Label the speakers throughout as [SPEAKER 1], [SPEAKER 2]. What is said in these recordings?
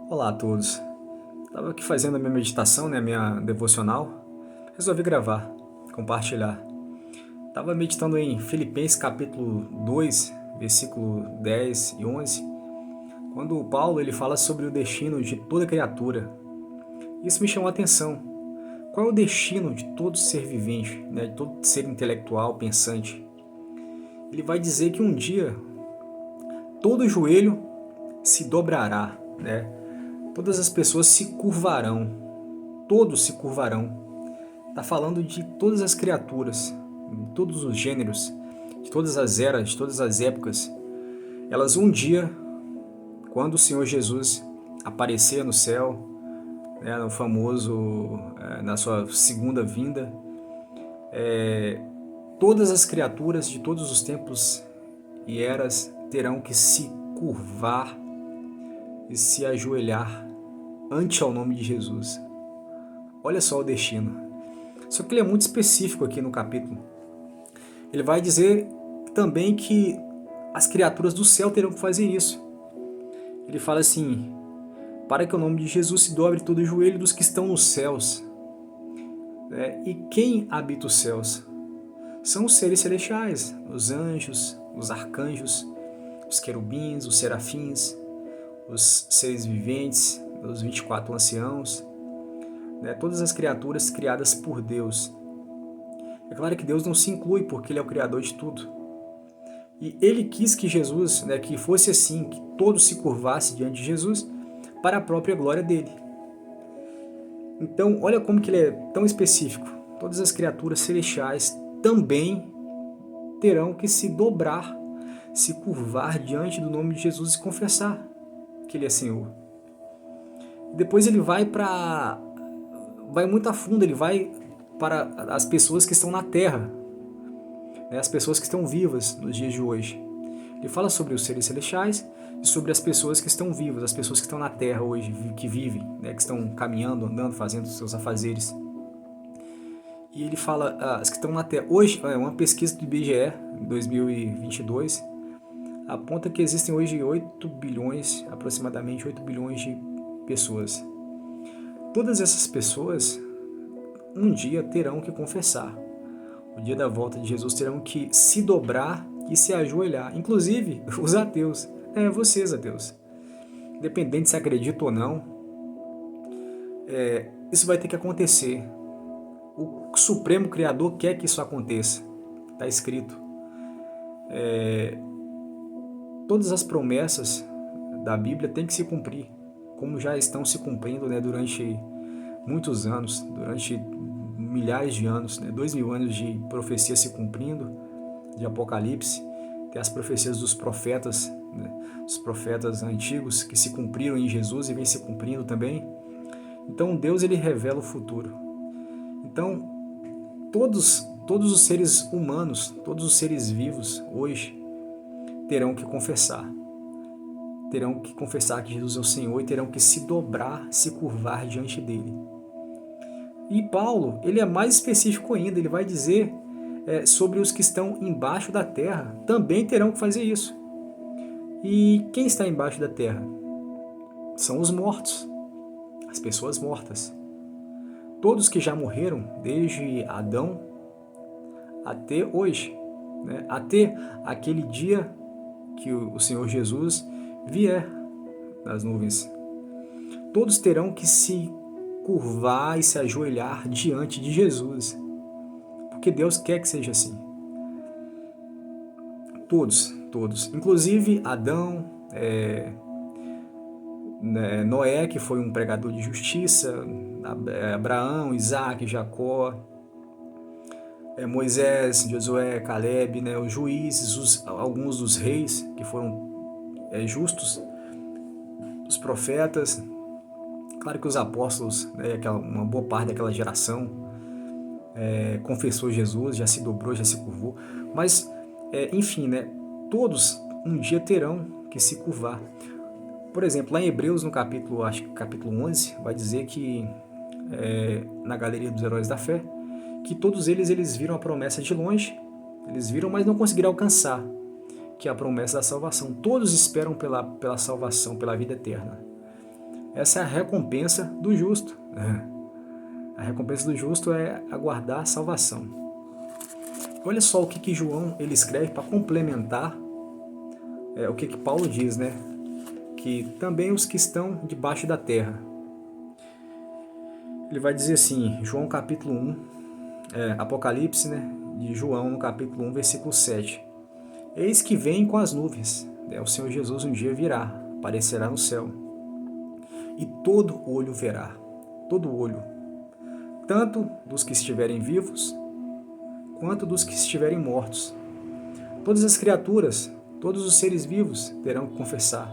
[SPEAKER 1] Olá a todos. Estava aqui fazendo a minha meditação, né, a minha devocional. Resolvi gravar, compartilhar. Estava meditando em Filipenses capítulo 2, versículo 10 e 11, quando o Paulo ele fala sobre o destino de toda criatura. Isso me chamou a atenção. Qual é o destino de todo ser vivente, né, de todo ser intelectual, pensante? Ele vai dizer que um dia todo joelho se dobrará, né? Todas as pessoas se curvarão, todos se curvarão. Está falando de todas as criaturas, de todos os gêneros, de todas as eras, de todas as épocas. Elas um dia, quando o Senhor Jesus aparecer no céu, né, no famoso, na sua segunda vinda, todas as criaturas de todos os tempos e eras terão que se curvar e se ajoelhar ante ao nome de Jesus. Olha só o destino. Só que ele é muito específico aqui no capítulo. Ele vai dizer também que as criaturas do céu terão que fazer isso. Ele fala assim: para que o nome de Jesus se dobre todo o joelho dos que estão nos céus. E quem habita os céus? São os seres celestiais, os anjos, os arcanjos, os querubins, os serafins, os seres viventes, os 24 anciãos, todas as criaturas criadas por Deus. É claro que Deus não se inclui porque Ele é o Criador de tudo. E Ele quis que Jesus, que fosse assim, que todos se curvassem diante de Jesus para a própria glória dele. Então, olha como que Ele é tão específico. Todas as criaturas celestiais também terão que se dobrar, se curvar diante do nome de Jesus e confessar que Ele é Senhor. Depois ele vai muito a fundo, ele vai para as pessoas que estão na Terra, as pessoas que estão vivas nos dias de hoje. Ele fala sobre os seres celestiais e sobre as pessoas que estão vivas, as pessoas que estão na Terra hoje, que vivem, que estão caminhando, andando, fazendo os seus afazeres. E ele fala, as que estão na Terra. Hoje, uma pesquisa do IBGE, em 2022, aponta que existem hoje 8 bilhões, aproximadamente 8 bilhões de pessoas. Todas essas pessoas um dia terão que confessar. No dia da volta de Jesus terão que se dobrar e se ajoelhar. Inclusive os ateus. Vocês ateus. Independente se acredita ou não, isso vai ter que acontecer. O Supremo Criador quer que isso aconteça. Está escrito. Todas as promessas da Bíblia têm que se cumprir, como já estão se cumprindo durante muitos anos, durante milhares de anos, 2000 anos de profecia se cumprindo, de Apocalipse. Tem as profecias dos profetas, os profetas antigos que se cumpriram em Jesus e vem se cumprindo também. Então Deus ele revela o futuro. Então todos os seres humanos, todos os seres vivos hoje terão que confessar que Jesus é o Senhor e terão que se dobrar, se curvar diante dele. E Paulo, ele é mais específico ainda, ele vai dizer sobre os que estão embaixo da terra, também terão que fazer isso. E quem está embaixo da terra? São os mortos, as pessoas mortas. Todos que já morreram, desde Adão até hoje, até aquele dia que o Senhor Jesus vier nas nuvens. Todos terão que se curvar e se ajoelhar diante de Jesus, porque Deus quer que seja assim. Todos, inclusive Adão, Noé, que foi um pregador de justiça, Abraão, Isaac, Jacó, Moisés, Josué, Caleb, os juízes, alguns dos reis que foram justos, os profetas. Claro que os apóstolos, uma boa parte daquela geração confessou Jesus, já se dobrou, já se curvou, mas enfim, todos um dia terão que se curvar. Por exemplo, lá em Hebreus, no capítulo 11, vai dizer que na galeria dos heróis da fé, que todos eles viram a promessa de longe, eles viram, mas não conseguiram alcançar, que é a promessa da salvação. Todos esperam pela salvação, pela vida eterna. Essa é a recompensa do justo. A recompensa do justo é aguardar a salvação. Olha só o que João ele escreve para complementar o que Paulo diz, né? Que também os que estão debaixo da terra. Ele vai dizer assim, João capítulo 1, Apocalipse, né? De João no capítulo 1, versículo 7. Eis que vem com as nuvens, o Senhor Jesus um dia virá, aparecerá no céu, e todo olho verá, todo olho, tanto dos que estiverem vivos, quanto dos que estiverem mortos. Todas as criaturas, todos os seres vivos terão que confessar.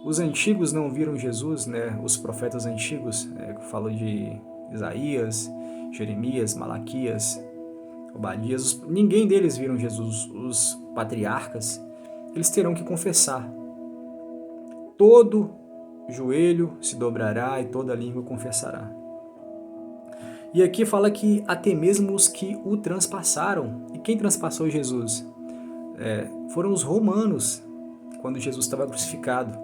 [SPEAKER 1] Os antigos não viram Jesus, né? Os profetas antigos, que falam de Isaías, Jeremias, Malaquias, Obadias, ninguém deles viram Jesus. Os patriarcas, eles terão que confessar. Todo joelho se dobrará e toda língua confessará. E aqui fala que até mesmo os que o transpassaram. E quem transpassou Jesus? Foram os romanos, quando Jesus estava crucificado.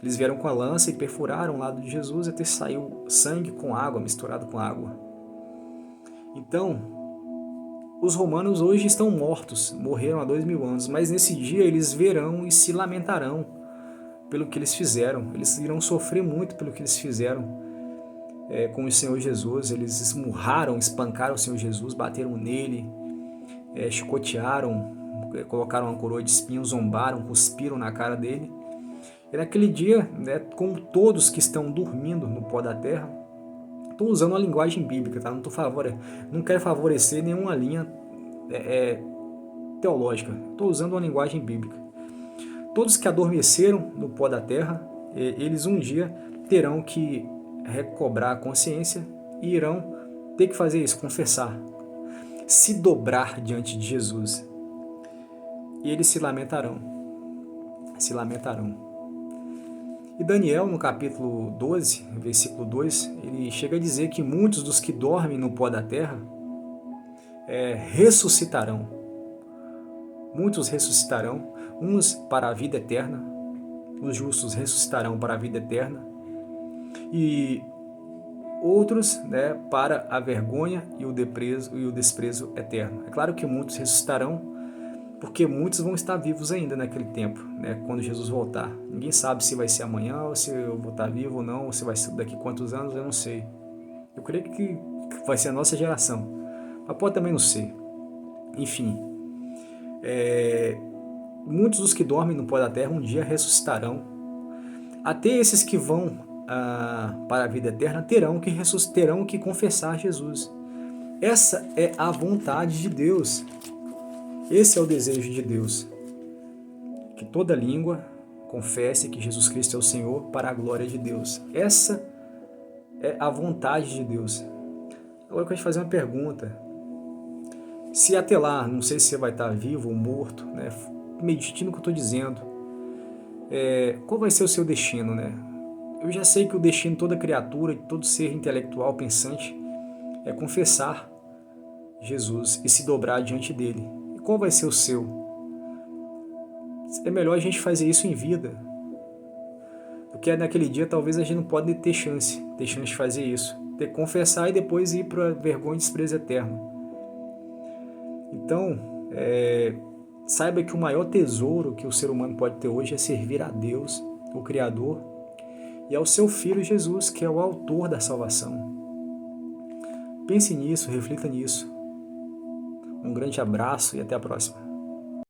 [SPEAKER 1] Eles vieram com a lança e perfuraram o lado de Jesus até saiu sangue com água, misturado com água. Então, os romanos hoje estão mortos, morreram há 2000 anos, mas nesse dia eles verão e se lamentarão pelo que eles fizeram. Eles irão sofrer muito pelo que eles fizeram com o Senhor Jesus. Eles esmurraram, espancaram o Senhor Jesus, bateram nele, chicotearam, colocaram uma coroa de espinhos, zombaram, cuspiram na cara dele. E naquele dia, né, como todos que estão dormindo no pó da terra, estou usando a linguagem bíblica, tá? Não quero favorecer nenhuma linha teológica, estou usando uma linguagem bíblica. Todos que adormeceram no pó da terra, eles um dia terão que recobrar a consciência e irão ter que fazer isso, confessar, se dobrar diante de Jesus. E eles se lamentarão. E Daniel, no capítulo 12, versículo 2, ele chega a dizer que muitos dos que dormem no pó da terra ressuscitarão. Muitos ressuscitarão, uns para a vida eterna, os justos ressuscitarão para a vida eterna, e outros, né, para a vergonha e o desprezo eterno. É claro que muitos ressuscitarão, porque muitos vão estar vivos ainda naquele tempo, né, quando Jesus voltar. Ninguém sabe se vai ser amanhã, ou se eu vou estar vivo ou não, ou se vai ser daqui quantos anos, eu não sei. Eu creio que vai ser a nossa geração, mas pode também não ser. Enfim, muitos dos que dormem no pó da terra um dia ressuscitarão. Até esses que vão para a vida eterna terão que confessar Jesus. Essa é a vontade de Deus. Esse é o desejo de Deus, que toda língua confesse que Jesus Cristo é o Senhor para a glória de Deus. Essa é a vontade de Deus. Agora eu quero te fazer uma pergunta. Se até lá, não sei se você vai estar vivo ou morto, né, medite no que eu estou dizendo, qual vai ser o seu destino, né? Eu já sei que o destino de toda criatura, de todo ser intelectual pensante, é confessar Jesus e se dobrar diante dele. Qual vai ser o seu? É melhor a gente fazer isso em vida, porque naquele dia talvez a gente não pode ter chance de fazer isso, ter que confessar e depois ir para a vergonha e desprezo eterno. Então, saiba que o maior tesouro que o ser humano pode ter hoje é servir a Deus, o Criador, e ao seu Filho Jesus, que é o autor da salvação. Pense nisso, reflita nisso. Um grande abraço e até a próxima.